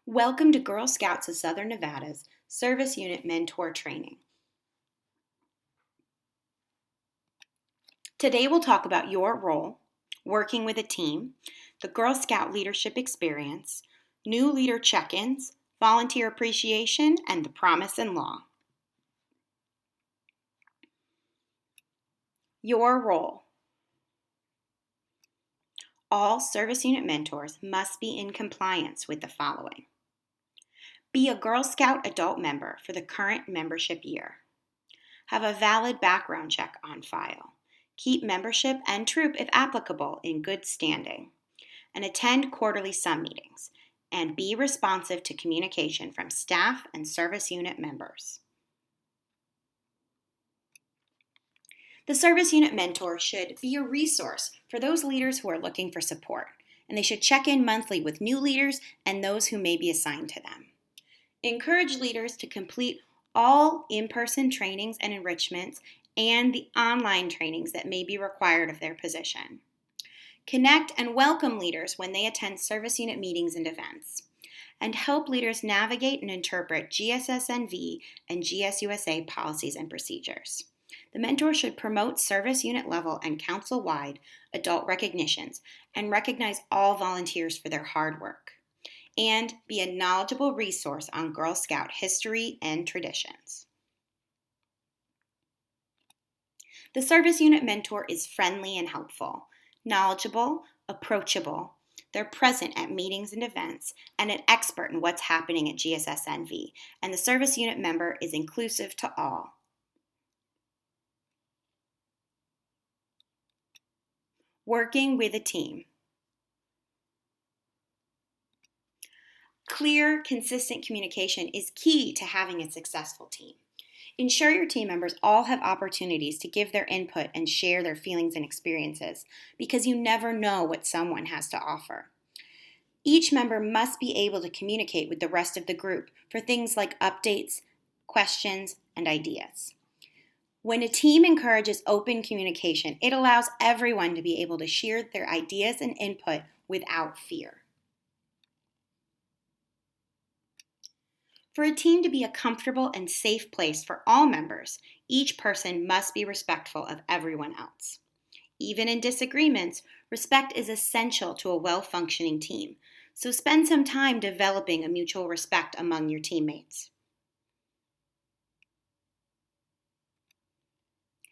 Welcome to Girl Scouts of Southern Nevada's Service Unit Mentor Training. Today we'll talk about your role, working with a team, the Girl Scout leadership experience, new leader check-ins, volunteer appreciation, and the promise and law. Your role. All service unit mentors must be in compliance with the following. Be a Girl Scout adult member for the current membership year. Have a valid background check on file. Keep membership and troop, if applicable, in good standing. And attend quarterly SUM meetings. And be responsive to communication from staff and service unit members. The service unit mentor should be a resource for those leaders who are looking for support, and they should check in monthly with new leaders and those who may be assigned to them. Encourage leaders to complete all in-person trainings and enrichments and the online trainings that may be required of their position. Connect and welcome leaders when they attend service unit meetings and events. And help leaders navigate and interpret GSSNV and GSUSA policies and procedures. The mentor should promote service unit level and council-wide adult recognitions and recognize all volunteers for their hard work. And be a knowledgeable resource on Girl Scout history and traditions. The service unit mentor is friendly and helpful, knowledgeable, approachable. They're present at meetings and events and an expert in what's happening at GSSNV, and the service unit member is inclusive to all. Working with a team. Clear, consistent communication is key to having a successful team. Ensure your team members all have opportunities to give their input and share their feelings and experiences, because you never know what someone has to offer. Each member must be able to communicate with the rest of the group for things like updates, questions, and ideas. When a team encourages open communication, it allows everyone to be able to share their ideas and input without fear. For a team to be a comfortable and safe place for all members, each person must be respectful of everyone else. Even in disagreements, respect is essential to a well-functioning team, so spend some time developing a mutual respect among your teammates.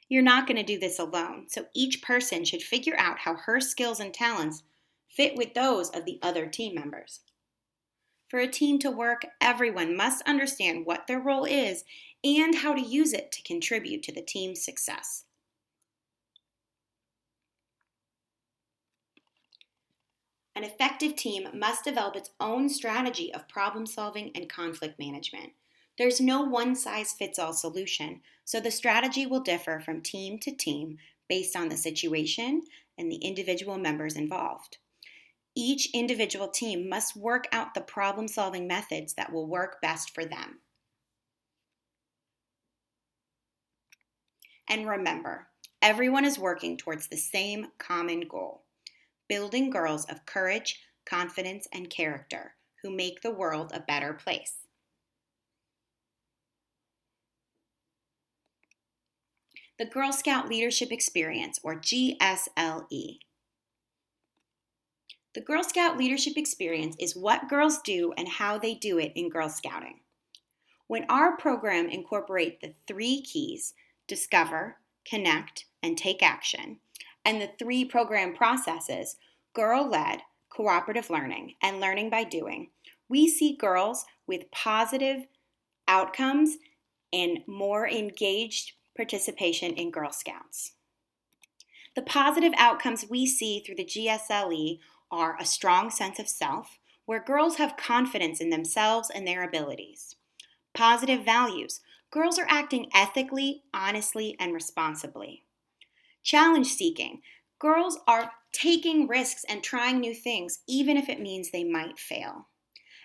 You're not going to do this alone, so each person should figure out how her skills and talents fit with those of the other team members. For a team to work, everyone must understand what their role is and how to use it to contribute to the team's success. An effective team must develop its own strategy of problem solving and conflict management. There's no one-size-fits-all solution, so the strategy will differ from team to team based on the situation and the individual members involved. Each individual team must work out the problem-solving methods that will work best for them. And remember, everyone is working towards the same common goal: building girls of courage, confidence, and character who make the world a better place. The Girl Scout Leadership Experience, or GSLE. The Girl Scout Leadership Experience is what girls do and how they do it in Girl Scouting. When our program incorporates the 3 keys, discover, connect, and take action, and the 3 program processes, girl-led, cooperative learning, and learning by doing, we see girls with positive outcomes and more engaged participation in Girl Scouts. The positive outcomes we see through the GSLE are a strong sense of self, where girls have confidence in themselves and their abilities. Positive values. Girls are acting ethically, honestly, and responsibly. Challenge seeking. Girls are taking risks and trying new things, even if it means they might fail.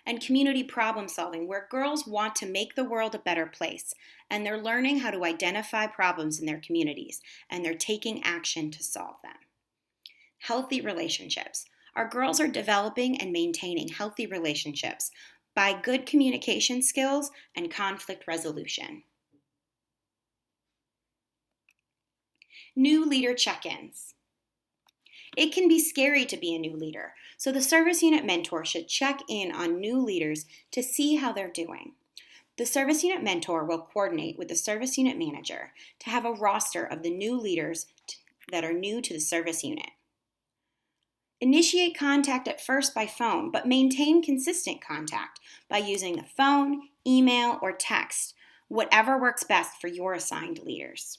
And community problem solving, where girls want to make the world a better place, and they're learning how to identify problems in their communities, and they're taking action to solve them. Healthy relationships. Our girls are developing and maintaining healthy relationships, by good communication skills and conflict resolution. New leader check-ins. It can be scary to be a new leader, so the service unit mentor should check in on new leaders to see how they're doing. The service unit mentor will coordinate with the service unit manager to have a roster of the new leaders that are new to the service unit. Initiate contact at first by phone, but maintain consistent contact by using the phone, email, or text, whatever works best for your assigned leaders.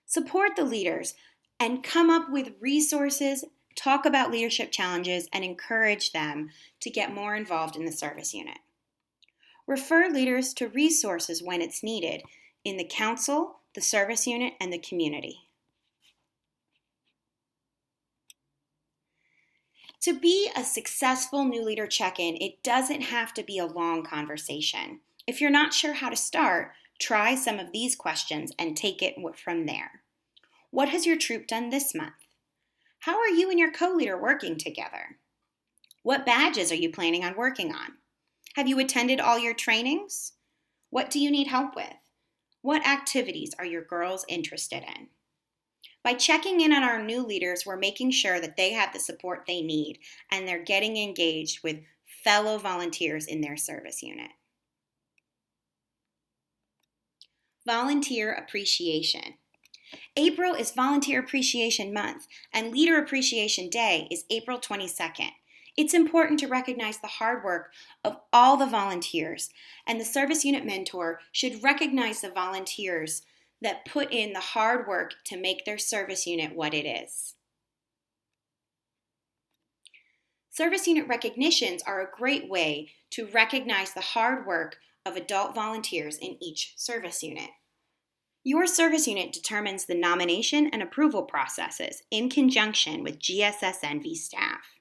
Support the leaders and come up with resources, talk about leadership challenges, and encourage them to get more involved in the service unit. Refer leaders to resources when it's needed in the council, the service unit, and the community. To be a successful new leader check-in, it doesn't have to be a long conversation. If you're not sure how to start, try some of these questions and take it from there. What has your troop done this month? How are you and your co-leader working together? What badges are you planning on working on? Have you attended all your trainings? What do you need help with? What activities are your girls interested in? By checking in on our new leaders, we're making sure that they have the support they need and they're getting engaged with fellow volunteers in their service unit. Volunteer appreciation. April is Volunteer Appreciation Month, and Leader Appreciation Day is April 22nd. It's important to recognize the hard work of all the volunteers, and the service unit mentor should recognize the volunteers that put in the hard work to make their service unit what it is. Service unit recognitions are a great way to recognize the hard work of adult volunteers in each service unit. Your service unit determines the nomination and approval processes in conjunction with GSSNV staff.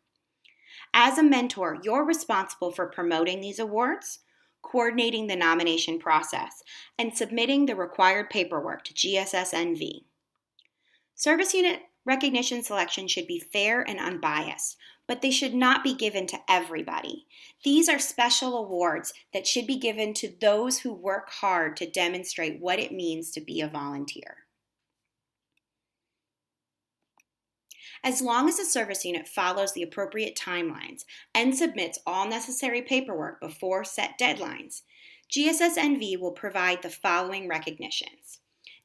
As a mentor, you're responsible for promoting these awards, coordinating the nomination process, and submitting the required paperwork to GSSNV. Service unit recognition selection should be fair and unbiased, but they should not be given to everybody. These are special awards that should be given to those who work hard to demonstrate what it means to be a volunteer. As long as the service unit follows the appropriate timelines and submits all necessary paperwork before set deadlines, GSSNV will provide the following recognitions.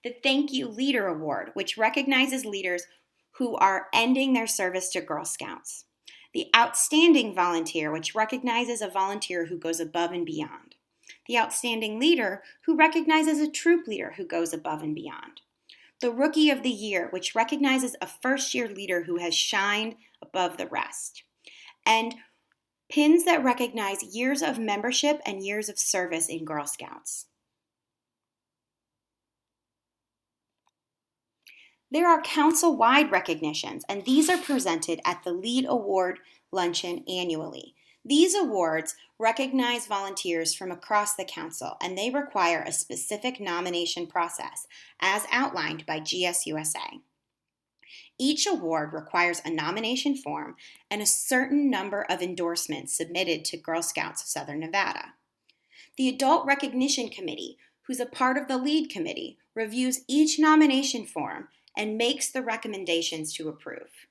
The Thank You Leader Award, which recognizes leaders who are ending their service to Girl Scouts. The Outstanding Volunteer, which recognizes a volunteer who goes above and beyond. The Outstanding Leader, who recognizes a troop leader who goes above and beyond. The Rookie of the Year, which recognizes a first-year leader who has shined above the rest. And pins that recognize years of membership and years of service in Girl Scouts. There are council-wide recognitions, and these are presented at the Lead Award Luncheon annually. These awards recognize volunteers from across the council, and they require a specific nomination process, as outlined by GSUSA. Each award requires a nomination form and a certain number of endorsements submitted to Girl Scouts of Southern Nevada. The Adult Recognition Committee, who's a part of the Lead Committee, reviews each nomination form and makes the recommendations to approve.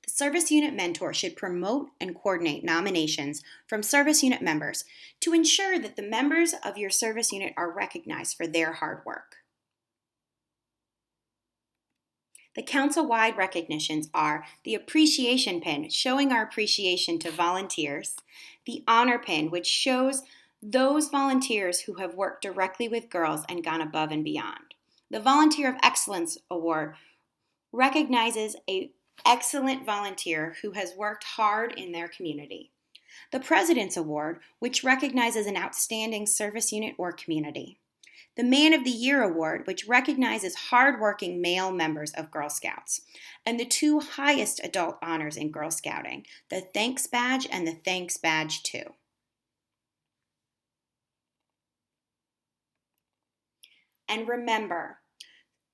The service unit mentor should promote and coordinate nominations from service unit members to ensure that the members of your service unit are recognized for their hard work. The council-wide recognitions are the Appreciation Pin, showing our appreciation to volunteers, the Honor Pin, which shows those volunteers who have worked directly with girls and gone above and beyond. The Volunteer of Excellence Award recognizes an excellent volunteer who has worked hard in their community. The President's Award, which recognizes an outstanding service unit or community. The Man of the Year Award, which recognizes hardworking male members of Girl Scouts. And the two highest adult honors in Girl Scouting, the Thanks Badge and the Thanks Badge 2. And remember,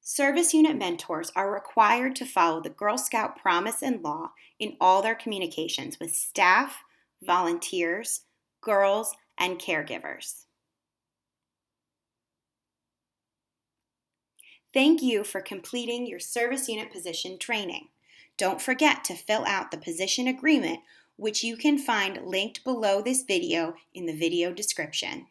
service unit mentors are required to follow the Girl Scout promise and law in all their communications with staff, volunteers, girls, and caregivers. Thank you for completing your service unit position training. Don't forget to fill out the position agreement, which you can find linked below this video in the video description.